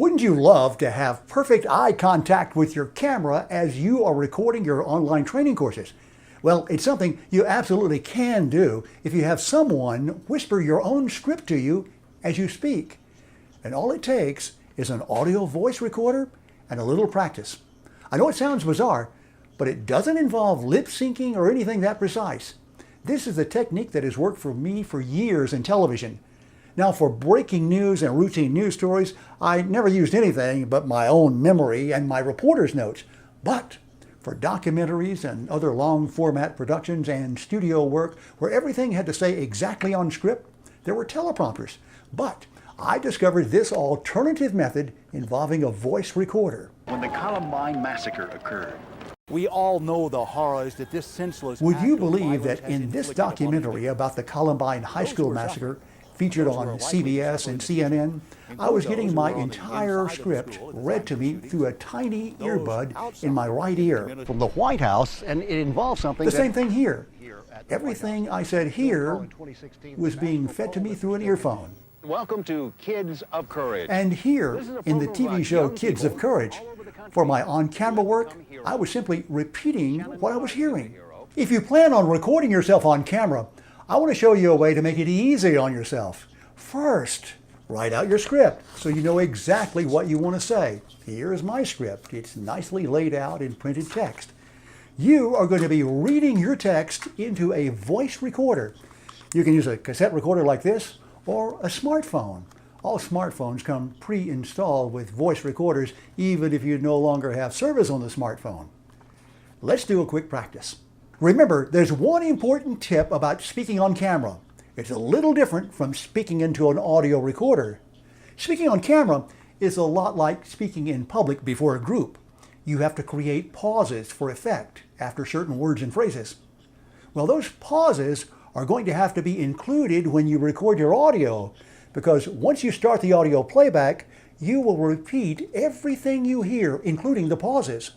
Wouldn't you love to have perfect eye contact with your camera as you are recording your online training courses? Well, it's something you absolutely can do if you have someone whisper your own script to you as you speak. And all it takes is an audio voice recorder and a little practice. I know it sounds bizarre, but it doesn't involve lip syncing or anything that precise. This is a technique that has worked for me for years in television. Now, for breaking news and routine news stories, I never used anything but my own memory and my reporter's notes. But for documentaries and other long format productions and studio work where everything had to say exactly on script, there were teleprompters. But I discovered this alternative method involving a voice recorder. When the Columbine massacre occurred, we all know the horrors that this senseless Would you believe that in this documentary about the Columbine High School massacre, featured on CBS and CNN, I was getting my entire script read to me through a tiny earbud in my right ear from the White House, and it involved something. The same thing here. Everything I said here was being fed to me through an earphone. welcome to Kids of Courage. And here in the TV show Kids of Courage, for my on-camera work, I was simply repeating what I was hearing. If you plan on recording yourself on camera, I want to show you a way to make it easy on yourself. First, write out your script so you know exactly what you want to say. Here is my script. It's nicely laid out in printed text. You are going to be reading your text into a voice recorder. You can use a cassette recorder like this or a smartphone. All smartphones come pre-installed with voice recorders, even if you no longer have service on the smartphone. Let's do a quick practice. Remember, there's one important tip about speaking on camera. It's a little different from speaking into an audio recorder. Speaking on camera is a lot like speaking in public before a group. You have to create pauses for effect after certain words and phrases. Well, those pauses are going to have to be included when you record your audio, because once you start the audio playback, you will repeat everything you hear, including the pauses.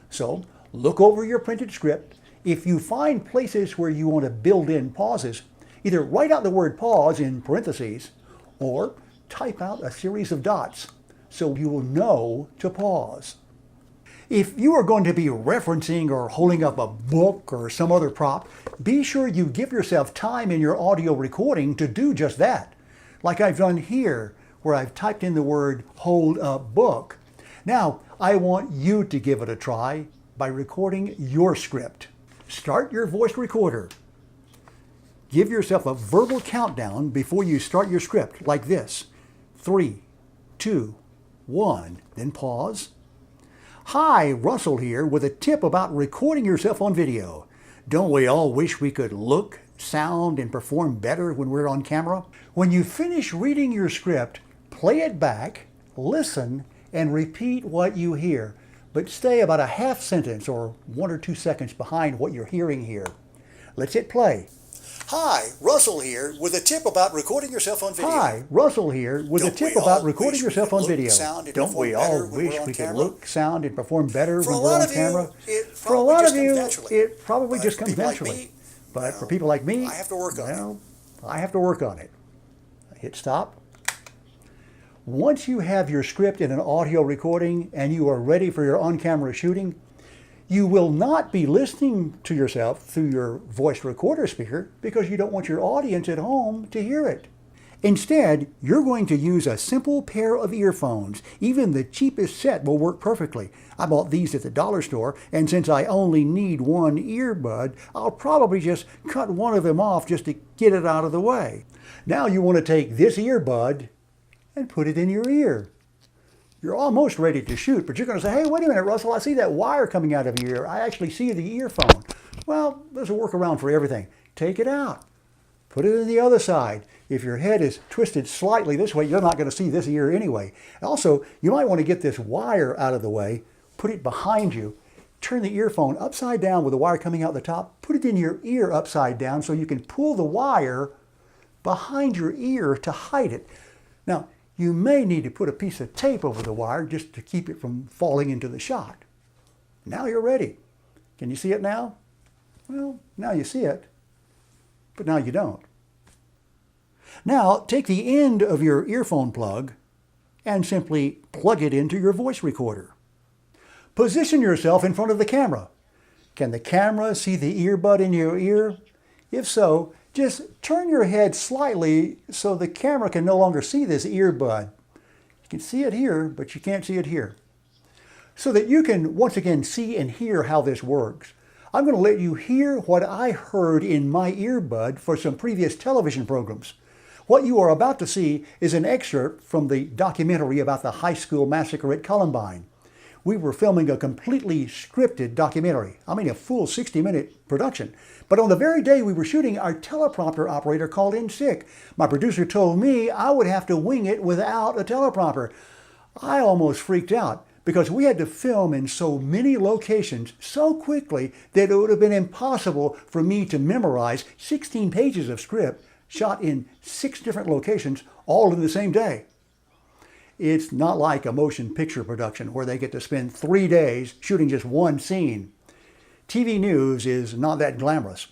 So look over your printed script. If you find places where you want to build in pauses, either write out the word pause in parentheses or type out a series of dots so you will know to pause. If you are going to be referencing or holding up a book or some other prop, be sure you give yourself time in your audio recording to do just that. Like I've done here, where I've typed in the word hold up book. Now, I want you to give it a try by recording your script. Start your voice recorder. Give yourself a verbal countdown before you start your script, like this. 3, 2, 1, then pause. Hi, Russell here with a tip about recording yourself on video. Don't we all wish we could look, sound, and perform better when we're on camera? When you finish reading your script, play it back, listen, and repeat what you hear, but stay about a half sentence or 1 or 2 seconds behind what you're hearing here. Let's hit play. Hi, Russell here with a tip about recording yourself on video. Hi, Russell here with a tip about recording yourself on video. Don't we all wish we could look, sound, and perform better when For a we're lot on of you, camera? it For a probably lot just of you, comes naturally. it probably But just for comes people like naturally. me, But well, for people like me, I have to work on it. I have to work on it. Hit stop. Once you have your script in an audio recording and you are ready for your on-camera shooting, you will not be listening to yourself through your voice recorder speaker because you don't want your audience at home to hear it. Instead, you're going to use a simple pair of earphones. Even the cheapest set will work perfectly. I bought these at the dollar store, and since I only need one earbud, I'll probably just cut one of them off just to get it out of the way. Now you want to take this earbud and put it in your ear. You're almost ready to shoot, but you're going to say, hey, wait a minute, Russell, I see that wire coming out of your ear. I actually see the earphone. Well, there's a workaround for everything. Take it out. Put it in the other side. If your head is twisted slightly this way, you're not going to see this ear anyway. Also, you might want to get this wire out of the way, put it behind you, turn the earphone upside down with the wire coming out the top, put it in your ear upside down so you can pull the wire behind your ear to hide it. Now, you may need to put a piece of tape over the wire just to keep it from falling into the shot. Now you're ready. Can you see it now? Well, now you see it, but now you don't. Now take the end of your earphone plug and simply plug it into your voice recorder. Position yourself in front of the camera. Can the camera see the earbud in your ear? If so, just turn your head slightly so the camera can no longer see this earbud. You can see it here, but you can't see it here. So that you can once again see and hear how this works, I'm going to let you hear what I heard in my earbud for some previous television programs. What you are about to see is an excerpt from the documentary about the high school massacre at Columbine. We were filming a completely scripted documentary. I mean, a full 60-minute production. But on the very day we were shooting, our teleprompter operator called in sick. My producer told me I would have to wing it without a teleprompter. I almost freaked out because we had to film in so many locations so quickly that it would have been impossible for me to memorize 16 pages of script shot in 6 different locations all in the same day. It's not like a motion picture production where they get to spend 3 days shooting just one scene. TV news is not that glamorous,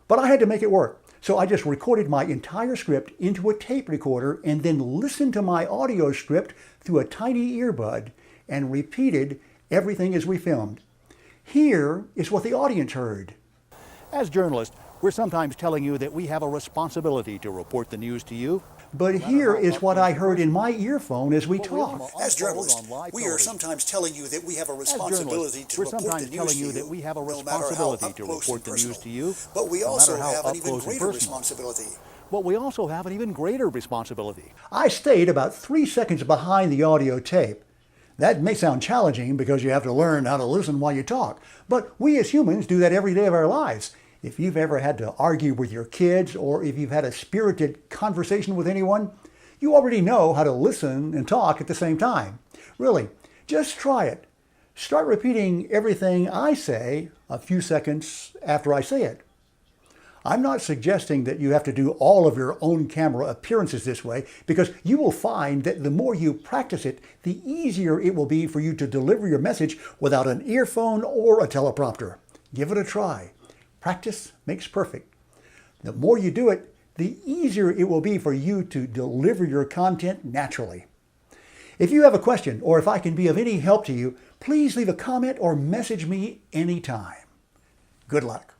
but I had to make it work. So I just recorded my entire script into a tape recorder and then listened to my audio script through a tiny earbud and repeated everything as we filmed. Here is what the audience heard. As journalists, we're sometimes telling you that we have a responsibility to report the news to you. But here is what I heard in my earphone as we talked. As journalists, we are sometimes telling you that we have a responsibility to report the news to you, no matter how up close and personal. But we also have an even greater responsibility. But we also have an even greater responsibility. I stayed about 3 seconds behind the audio tape. That may sound challenging because you have to learn how to listen while you talk, but we as humans do that every day of our lives. If you've ever had to argue with your kids or if you've had a spirited conversation with anyone, you already know how to listen and talk at the same time. Really, just try it. Start repeating everything I say a few seconds after I say it. I'm not suggesting that you have to do all of your own camera appearances this way, because you will find that the more you practice it, the easier it will be for you to deliver your message without an earphone or a teleprompter. Give it a try. Practice makes perfect. The more you do it, the easier it will be for you to deliver your content naturally. If you have a question or if I can be of any help to you, please leave a comment or message me anytime. Good luck.